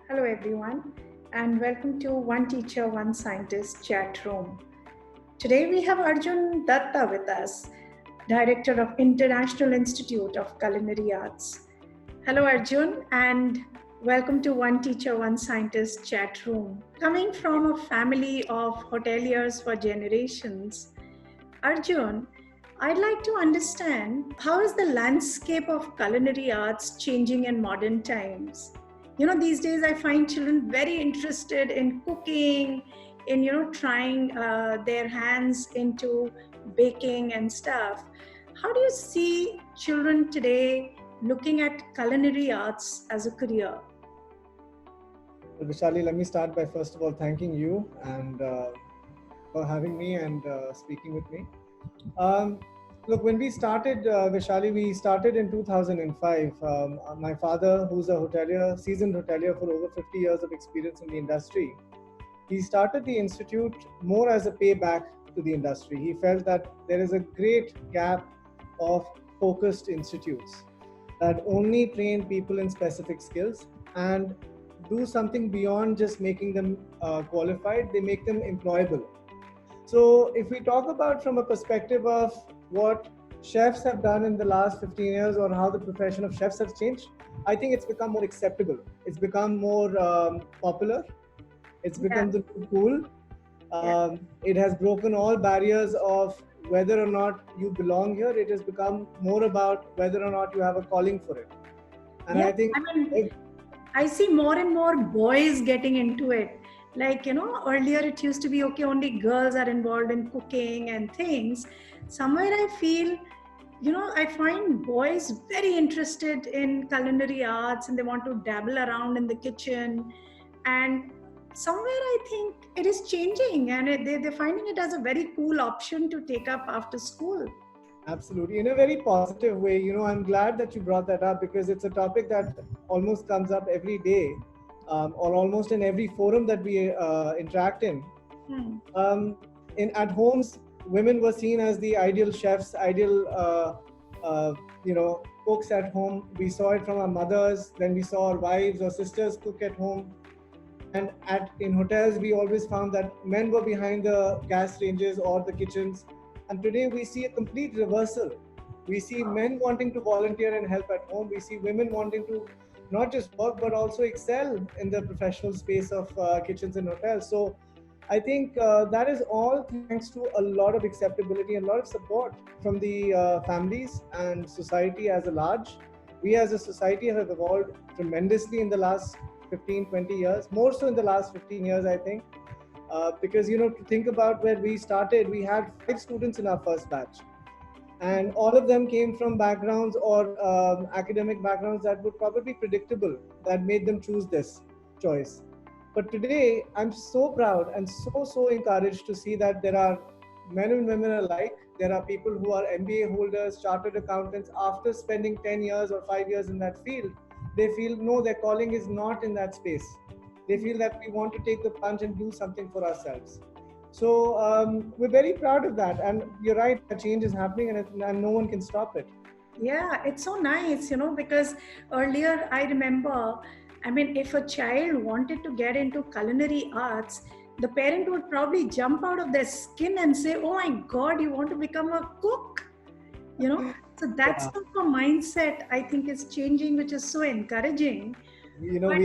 Hello everyone and welcome to One Teacher, One Scientist chat room. Today we have Arjun Datta with us, Director of International Institute of Culinary Arts. Hello Arjun and welcome to One Teacher, One Scientist chat room. Coming from a family of hoteliers for generations, Arjun, I'd like to understand how is the landscape of culinary arts changing in modern times? These days I find children very interested in cooking, in trying their hands into baking and stuff. How do you see children today looking at culinary arts as a career? Well, Vishali, let me start by first of all thanking you and for having me and speaking with me. Um, Look, when we started, Vishali, we started in 2005. My father, who's a hotelier, seasoned hotelier for over 50 years of experience in the industry, he started the institute more as a payback to the industry. He felt that there is a great gap of focused institutes that only train people in specific skills and do something beyond just making them qualified, they make them employable. So, if we talk about from a perspective of what chefs have done in the last 15 years or how the profession of chefs has changed, I think it's become more acceptable. It's become more popular. It's Yeah, become the new cool. yeah, It has broken all barriers of whether or not you belong here. It has become more about whether or not you have a calling for it. And yeah. I think, I mean, if, I see more and more boys getting into it. Like, earlier it used to be okay, only girls are involved in cooking and things. Somewhere I feel, I find boys very interested in culinary arts and they want to dabble around in the kitchen. And somewhere I think it is changing and they're finding it as a very cool option to take up after school. absolutely, in a very positive way, I'm glad that you brought that up because it's a topic that almost comes up every day, or almost in every forum that we interact in. Hmm. Um, in at homes, women were seen as the ideal chefs, ideal cooks at home. We saw it from our mothers, then we saw our wives or sisters cook at home. And at in hotels, we always found that men were behind the gas ranges or the kitchens. And today we see a complete reversal. We see men wanting to volunteer and help at home. We see women wanting to not just work but also excel in the professional space of kitchens and hotels. So I think that is all thanks to a lot of acceptability and a lot of support from the families and society as a large. We as a society have evolved tremendously in the last 15, 20 years, more so in the last 15 years, I think. Because, to think about where we started, we had 5 students in our first batch. And all of them came from backgrounds or academic backgrounds that were probably predictable, that made them choose this choice. But today, I'm so proud and so encouraged to see that there are men and women alike. There are people who are MBA holders, chartered accountants. After spending 10 years or 5 years in that field, they feel no, their calling is not in that space. They feel that we want to take the plunge and do something for ourselves. So we're very proud of that. And you're right, that change is happening and no one can stop it. Yeah, it's so nice, because earlier I remember, I mean, if a child wanted to get into culinary arts, the parent would probably jump out of their skin and say, "Oh my God, you want to become a cook?" You know, so that's Yeah. the mindset I think is changing, which is so encouraging. But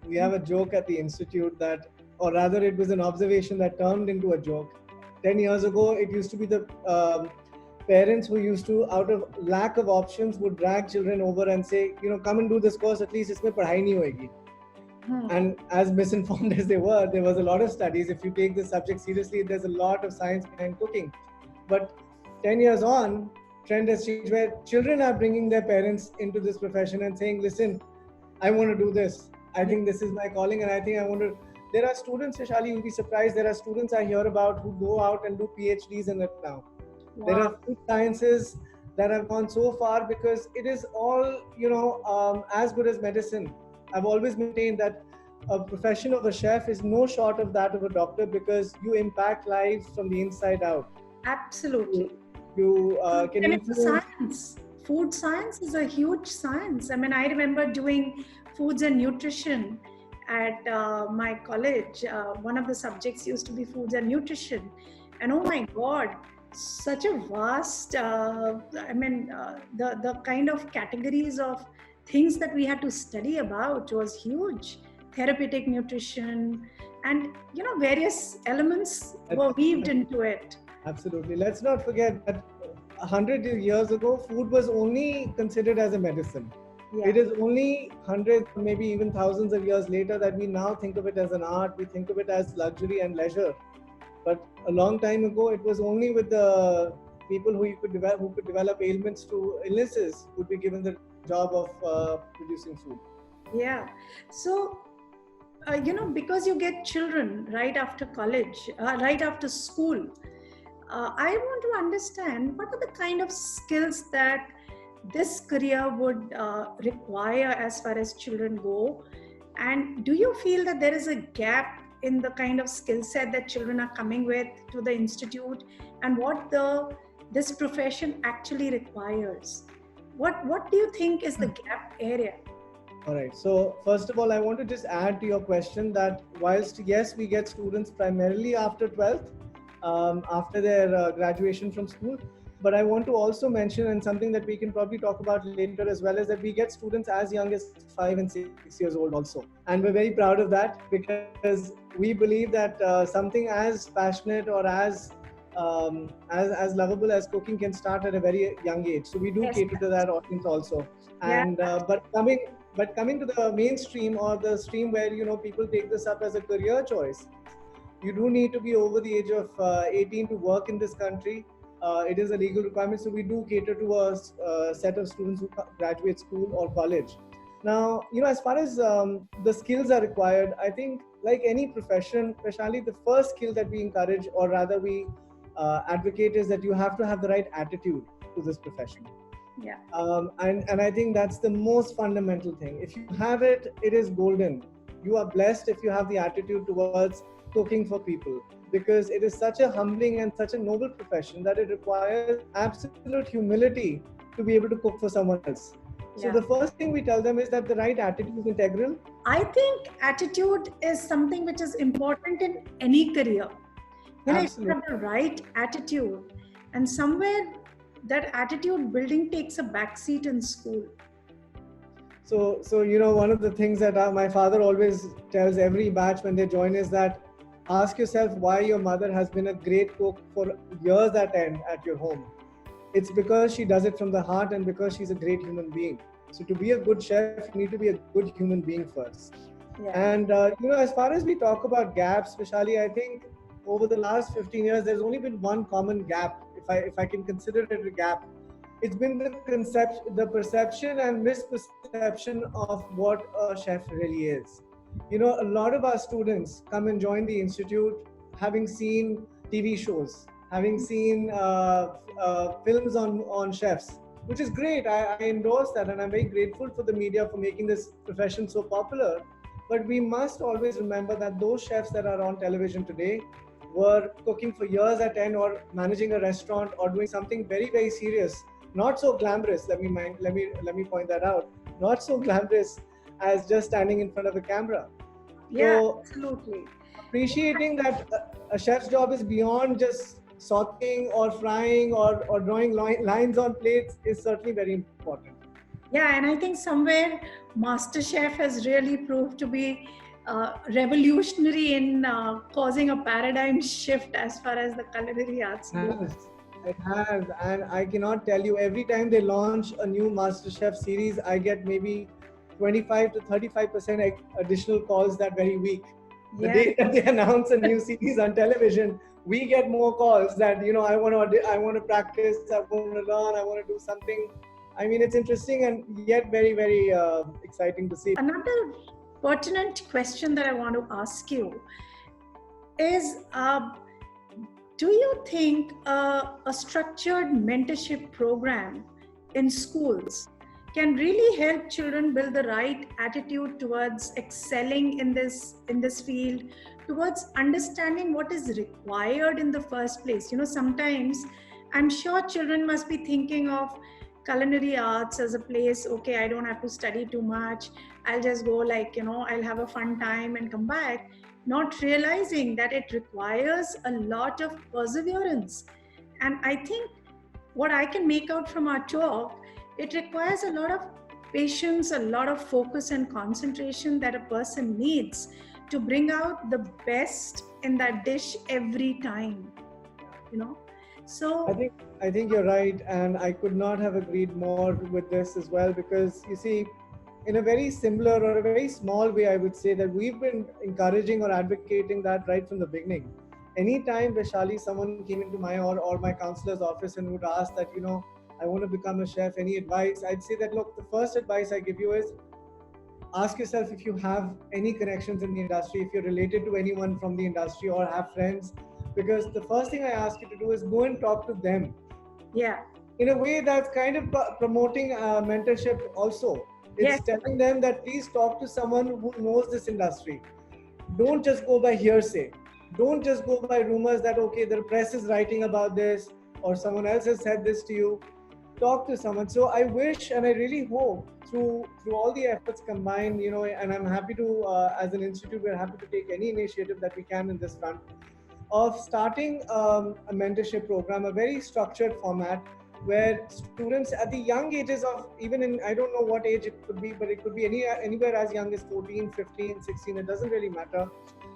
We have a joke at the institute that, or rather, it was an observation that turned into a joke. 10 years ago, it used to be the parents who used to, out of lack of options, would drag children over and say, come and do this course. At least इसमें पढ़ाई नहीं होएगी. hmm, And as misinformed as they were, there was a lot of studies. If you take this subject seriously, there's a lot of science behind cooking. But 10 years on, trend has changed where children are bringing their parents into this profession and saying, listen, I want to do this. I yeah, think this is my calling and I think I want to. There are students, Shashali, you'll be surprised. There are students I hear about who go out and do PhDs in it now. There wow, are food sciences that have gone so far because it is all, as good as medicine. I've always maintained that a profession of a chef is no short of that of a doctor because you impact lives from the inside out. absolutely. You can And it's a influence. science. Food science is a huge science. I mean, I remember doing foods and nutrition, at my college, one of the subjects used to be foods and nutrition. And oh my God, such a vast, the kind of categories of things that we had to study about was huge. Therapeutic nutrition and, various elements were weaved into it. Absolutely. Let's not forget that 100 years ago, food was only considered as a medicine. Yeah. It is only hundreds, maybe even thousands of years later that we now think of it as an art, we think of it as luxury and leisure. But a long time ago, it was only with the people who could develop ailments to illnesses would be given the job of producing food. Yeah. So, because you get children right after college, right after school, I want to understand what are the kind of skills that this career would require as far as children go. And do you feel that there is a gap in the kind of skill set that children are coming with to the institute and what this profession actually requires? What do you think is the gap area? All right. So first of all, I want to just add to your question that whilst yes, we get students primarily after 12th, after their graduation from school, but I want to also mention, and something that we can probably talk about later as well, is that we get students as young as 5 and 6 years old also. And we're very proud of that because we believe that something as passionate or as lovable as cooking can start at a very young age. So we do cater to that audience also. And but coming to the mainstream or the stream where people take this up as a career choice, you do need to be over the age of 18 to work in this country. It is a legal requirement, so we do cater to a set of students who graduate school or college. Now, as far as the skills are required, I think like any profession, especially the first skill that we encourage, or rather we advocate, is that you have to have the right attitude to this profession. Yeah. And I think that's the most fundamental thing. If you have it, it is golden. You are blessed if you have the attitude towards cooking for people, because it is such a humbling and such a noble profession that it requires absolute humility to be able to cook for someone else. So the first thing we tell them is that the right attitude is integral. I think attitude is something which is important in any career. If you have the right attitude, and somewhere that attitude building takes a backseat in school. So one of the things that my father always tells every batch when they join is that ask yourself why your mother has been a great cook for years at end at your home. It's because she does it from the heart and because she's a great human being. So to be a good chef, you need to be a good human being first. Yeah. And as far as we talk about gaps, especially, I think over the last 15 years, there's only been one common gap, if I can consider it a gap. It's been the perception and misperception of what a chef really is. A lot of our students come and join the institute having seen TV shows, having seen films on chefs, which is great. I endorse that, and I'm very grateful for the media for making this profession so popular. But we must always remember that those chefs that are on television today were cooking for years at end, or managing a restaurant, or doing something very, very serious, not so glamorous. Let me point that out. Not so glamorous as just standing in front of a camera. Yeah, so, absolutely. Appreciating that a chef's job is beyond just sauteing or frying or drawing lines on plates is certainly very important. Yeah, and I think somewhere MasterChef has really proved to be revolutionary in causing a paradigm shift as far as the culinary arts go. It has, and I cannot tell you, every time they launch a new MasterChef series, I get maybe 25 to 35% additional calls that very week. The day that they announce a new series on television, we get more calls that I want to practice, I want to learn, I want to do something. I mean, it's interesting and yet very, very exciting to see. Another pertinent question that I want to ask you is, do you think a structured mentorship program in schools can really help children build the right attitude towards excelling in this field, towards understanding what is required in the first place? Sometimes I'm sure children must be thinking of, culinary arts as a place, okay, I don't have to study too much. I'll just go, like, I'll have a fun time and come back, not realizing that it requires a lot of perseverance. And I think what I can make out from our talk, it requires a lot of patience, a lot of focus and concentration that a person needs to bring out the best in that dish every time, you know. I So, think I think you're right, and I could not have agreed more with this as well. Because you see, in a very similar or a very small way, I would say that we've been encouraging or advocating that right from the beginning. Anytime, Vaishali, someone came into my or my counselor's office and would ask that, I want to become a chef, any advice? I'd say that, look, the first advice I give you is ask yourself if you have any connections in the industry, if you're related to anyone from the industry or have friends, because the first thing I ask you to do is go and talk to them. yeah, In a way, that's kind of promoting mentorship also. yes, It's telling them that please talk to someone who knows this industry. Don't just go by hearsay. Don't just go by rumors that, okay, the press is writing about this or someone else has said this to you. Talk to someone. So I wish and I really hope through all the efforts combined, and I'm happy to, as an institute, we're happy to take any initiative that we can in this front of starting a mentorship program, a very structured format where students at the young ages of, even in, I don't know what age it could be, but it could be anywhere as young as 14, 15, 16, it doesn't really matter.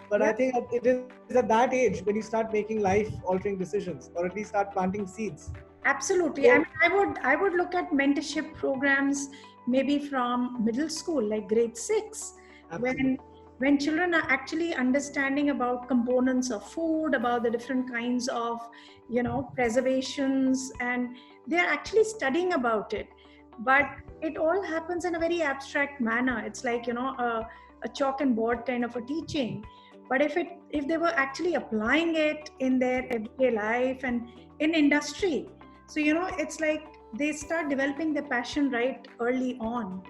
But I yeah. think it is at that age when you start making life altering decisions, or at least start planting seeds. Absolutely. I So, mean, I would look at mentorship programs maybe from middle school, like grade 6, when absolutely. when children are actually understanding about components of food, about the different kinds of, preservations, and they're actually studying about it. But it all happens in a very abstract manner. It's like, a chalk and board kind of a teaching. But if they were actually applying it in their everyday life and in industry, so, it's like they start developing their passion right early on.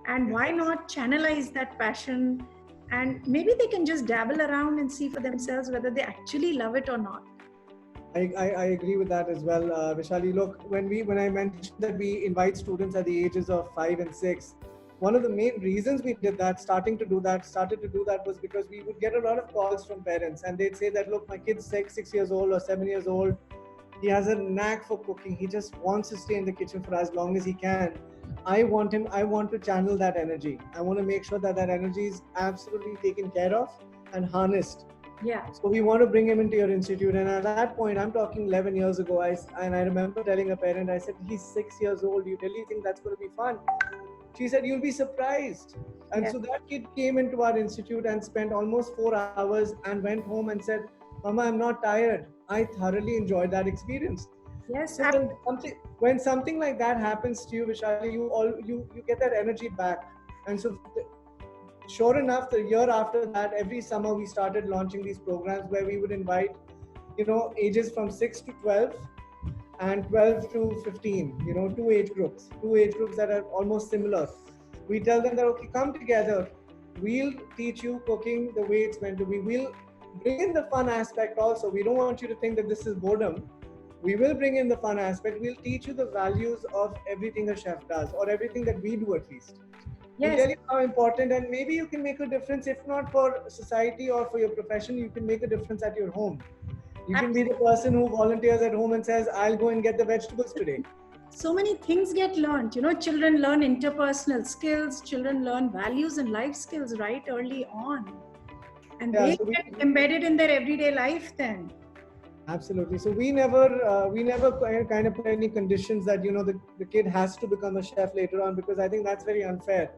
And why not channelize that passion? And maybe they can just dabble around and see for themselves whether they actually love it or not. I agree with that as well, Vishali. Look, when I mentioned that we invite students at the ages of 5 and 6, one of the main reasons we did that, started to do that, was because we would get a lot of calls from parents, and they'd say that, look, my kid's 6 years old or 7 years old. He has a knack for cooking. He just wants to stay in the kitchen for as long as he can. I want to channel that energy. I want to make sure that that energy is absolutely taken care of and harnessed. Yeah. So we want to bring him into your institute. And at that point, I'm talking 11 years ago, I remember telling a parent, I said, he's 6 years old. You really think that's going to be fun? She said, you'll be surprised. And Yeah. so that kid came into our institute and spent almost 4 hours and went home and said, Mama, I'm not tired. I thoroughly enjoyed that experience. Yes. So when something like that happens to you, Vishali, you get that energy back. And so sure enough, the year after that, every summer we started launching these programs where we would invite, ages from 6 to 12 and 12 to 15, two age groups that are almost similar. We tell them that, okay, come together. We'll teach you cooking the way it's meant to be. We'll bring in the fun aspect also. We don't want you to think that this is boredom. We will bring in the fun aspect. We'll teach you the values of everything a chef does, or everything that we do at least. We'll Yes. tell you how important, and maybe you can make a difference, if not for society or for your profession, you can make a difference at your home. You can be the person who volunteers at home and says, I'll go and get the vegetables today. So many things get learned. Children learn interpersonal skills, children learn values and life skills right early on. And Yeah, they so get embedded in their everyday life then. absolutely. So we never kind of put any conditions that, the kid has to become a chef later on, because I think that's very unfair.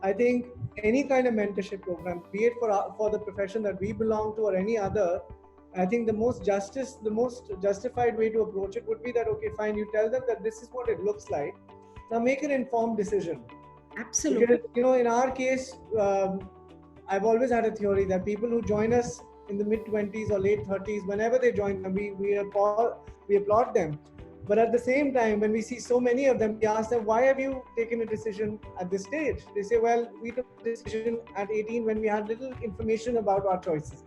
I think any kind of mentorship program, be it for the profession that we belong to or any other, I think the most justified way to approach it would be that, okay, fine, you tell them that this is what it looks like. Now make an informed decision. Absolutely. Because, in our case, I've always had a theory that people who join us in the mid 20s or late 30s, whenever they join them, we applaud them. But at the same time, when we see so many of them, we ask them, why have you taken a decision at this stage? They say, well, we took a decision at 18 when we had little information about our choices.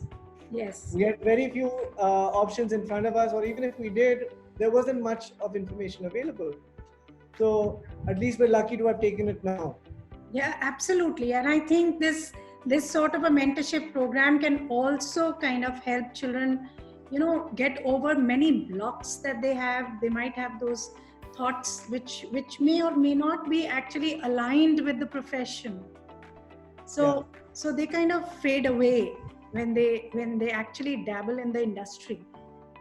Yes. We had very few options in front of us, or even if we did, there wasn't much of information available. So at least we're lucky to have taken it now. Yeah, absolutely. And I think this sort of a mentorship program can also kind of help children, get over many blocks that they have. They might have those thoughts which may or may not be actually aligned with the profession. So so they kind of fade away when they actually dabble in the industry.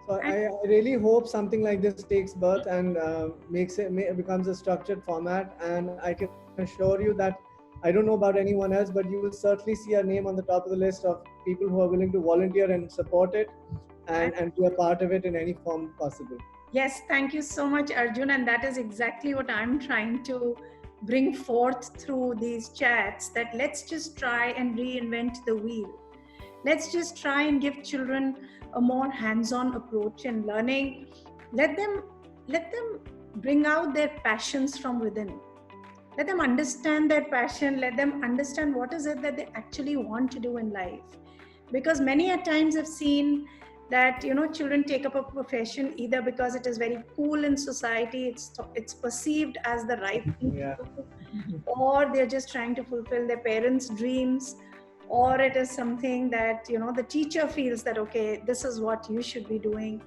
So And I really hope something like this takes birth and becomes a structured format. And I can assure you that I don't know about anyone else, but you will certainly see our name on the top of the list of people who are willing to volunteer and support it and be a part of it in any form possible. yes, thank you so much, Arjun. And that is exactly what I'm trying to bring forth through these chats, that let's just try and reinvent the wheel. Let's just try and give children a more hands-on approach in learning. Let them let them bring out their passions from within. Let them understand their passion. Let them understand what is it that they actually want to do in life. Because many a times I've seen that children take up a profession either because it is very cool in society, it's perceived as the right thing Yeah. to do, or they're just trying to fulfill their parents' dreams, or it is something that the teacher feels that okay, this is what you should be doing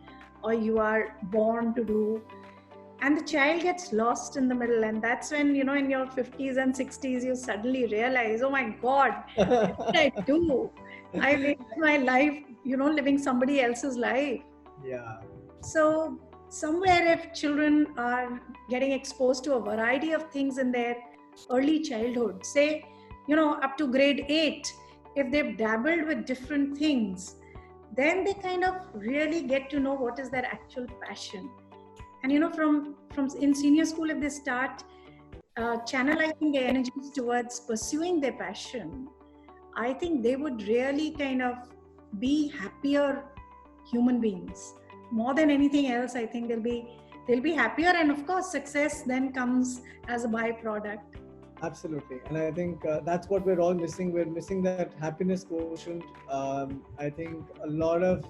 or you are born to do, and the child gets lost in the middle. And that's when in your 50s and 60s you suddenly realize, oh my god, what did I do? I wasted my life living somebody else's life. Yeah. So somewhere, if children are getting exposed to a variety of things in their early childhood, say up to grade 8, if they've dabbled with different things, then they kind of really get to know what is their actual passion. And from in senior school, if they start channelizing their energies towards pursuing their passion, I think they would really kind of be happier human beings. More than anything else, I think they'll be happier, and of course success then comes as a byproduct. Absolutely, and I think that's what we're all missing. We're missing that happiness quotient. I think a lot of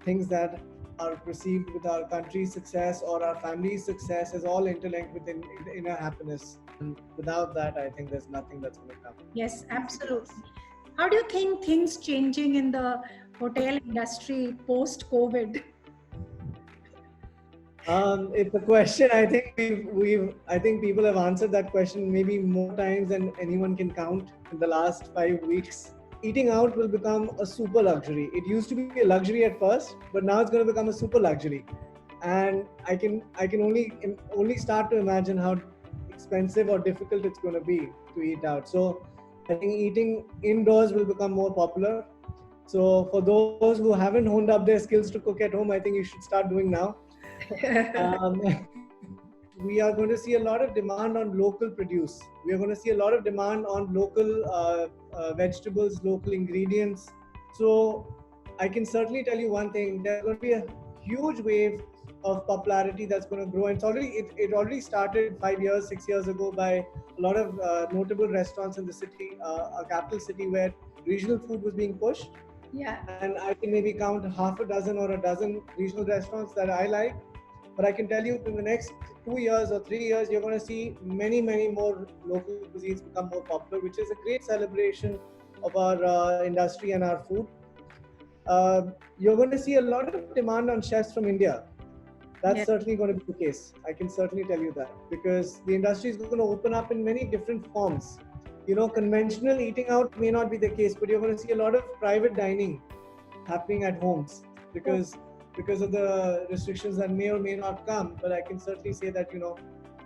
things that are perceived with our country's success or our family's success is all interlinked with inner happiness. And without that, I think there's nothing that's going to come. Yes, absolutely. How do you think things changing in the hotel industry post COVID? It's a question. I think I think people have answered that question maybe more times than anyone can count in the last 5 weeks. Eating out will become a super luxury. It used to be a luxury at first, but now it's going to become a super luxury. And I can only start to imagine how expensive or difficult it's going to be to eat out. So I think eating indoors will become more popular. So for those who haven't honed up their skills to cook at home, I think you should start doing now. um, we are going to see a lot of demand on local produce. We are going to see a lot of demand on local vegetables, local ingredients. So I can certainly tell you one thing: there's going to be a huge wave of popularity that's going to grow. And it already started 5 years, 6 years ago by a lot of notable restaurants in the city, a capital city, where regional food was being pushed. Yeah. And I can maybe count half a dozen or a dozen regional restaurants that I like. But I can tell you, in the next 2 years or 3 years, you're going to see many, many more local cuisines become more popular, which is a great celebration of our industry and our food. You're going to see a lot of demand on chefs from India. That's certainly going to be the case. I can certainly tell you that, because the industry is going to open up in many different forms. Conventional eating out may not be the case, but you're going to see a lot of private dining happening at homes because of the restrictions that may or may not come. But I can certainly say that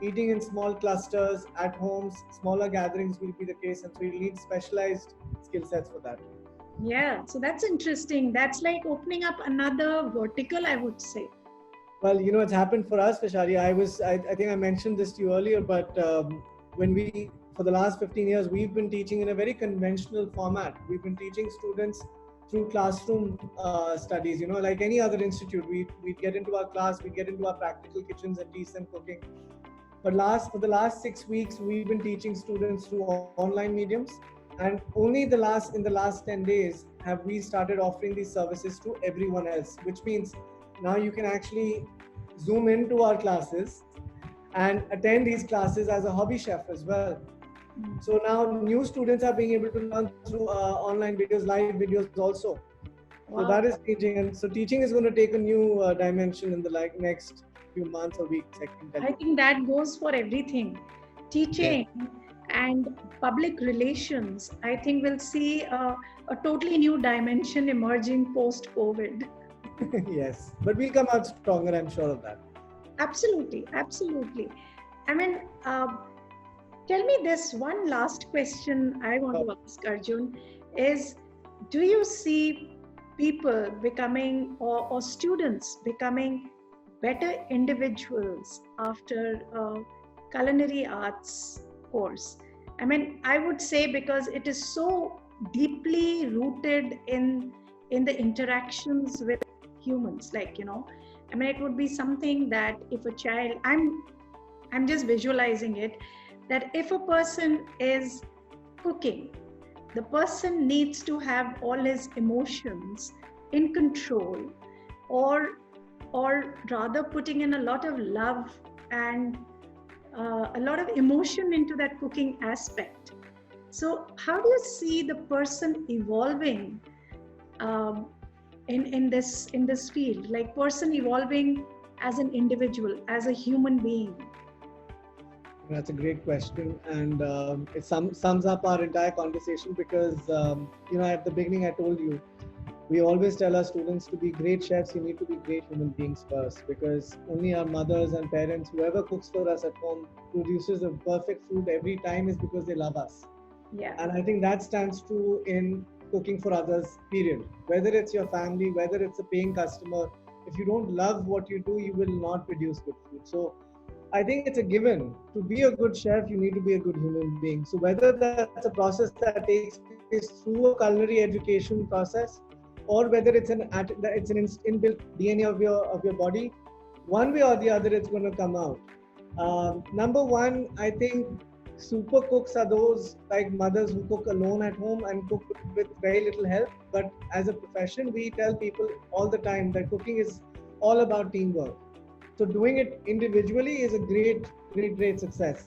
eating in small clusters at homes, smaller gatherings will be the case, and so you need specialized skill sets for that. Yeah, so that's interesting. That's like opening up another vertical, I would say. Well, it's happened for us, Vaishali. I think I mentioned this to you earlier, but for the last 15 years, we've been teaching in a very conventional format. We've been teaching students through classroom studies, like any other institute. We'd get into our class, we'd get into our practical kitchens and teach them cooking. But for the last 6 weeks, we've been teaching students through online mediums. And only in the last 10 days have we started offering these services to everyone else, which means now you can actually zoom into our classes and attend these classes as a hobby chef as well. So now new students are being able to learn through online videos, live videos also. So Wow. that is changing, and so teaching is going to take a new dimension in the next few months or weeks, I can tell I you. think that goes for everything. Yes. Teaching and public relations, I think we'll see a totally new dimension emerging post COVID. Yes, but we'll come out stronger, I'm sure of that. Absolutely, absolutely. I mean, tell me this one last question I want to ask Arjun is, do you see people becoming or students becoming better individuals after a culinary arts course? I mean, I would say because it is so deeply rooted in the interactions with humans, like, you know, I mean, it would be something that if a child, I'm just visualizing it, that if a person is cooking, the person needs to have all his emotions in control, or rather putting in a lot of love and a lot of emotion into that cooking aspect. So how do you see the person evolving um, in this field, like person evolving as an individual, as a human being? That's a great question, and it sums up our entire conversation because at the beginning I told you we always tell our students to be great chefs. You need to be great human beings first, because only our mothers and parents, whoever cooks for us at home, produces a perfect food every time is because they love us. Yeah. And I think that stands true in cooking for others. Period. Whether it's your family, whether it's a paying customer, if you don't love what you do, you will not produce good food. So I think it's a given. To be a good chef, you need to be a good human being. So whether that's a process that takes place through a culinary education process, or whether it's an inbuilt DNA of your body, one way or the other, it's going to come out. Number one, I think super cooks are those like mothers who cook alone at home and cook with very little help. But as a profession, we tell people all the time that cooking is all about teamwork. So doing it individually is a great success.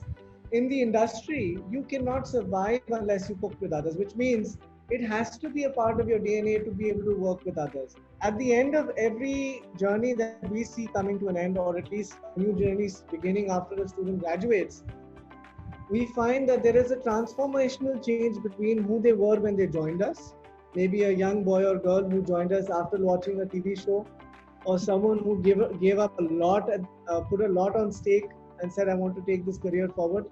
In the industry, you cannot survive unless you cook with others, which means it has to be a part of your DNA to be able to work with others. At the end of every journey that we see coming to an end, or at least a new journey beginning after a student graduates, we find that there is a transformational change between who they were when they joined us. Maybe a young boy or girl who joined us after watching a TV show, or someone who gave up a lot, put a lot on stake and said, I want to take this career forward.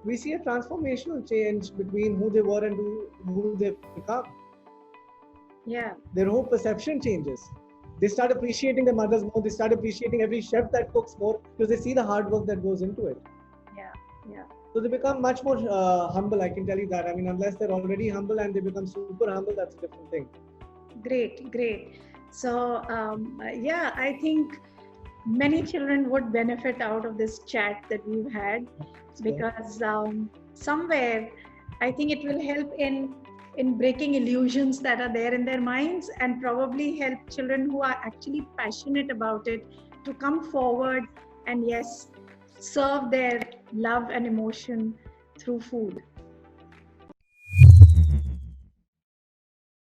We see a transformational change between who they were and who they've become. Yeah. Their whole perception changes. They start appreciating their mothers more. They start appreciating every chef that cooks more because they see the hard work that goes into it. Yeah. Yeah. So they become much more humble, I can tell you that. I mean, unless they're already humble and they become super humble, that's a different thing. Great. So, yeah, I think many children would benefit out of this chat that we've had, because somewhere I think it will help in breaking illusions that are there in their minds, and probably help children who are actually passionate about it to come forward and, yes, serve their love and emotion through food.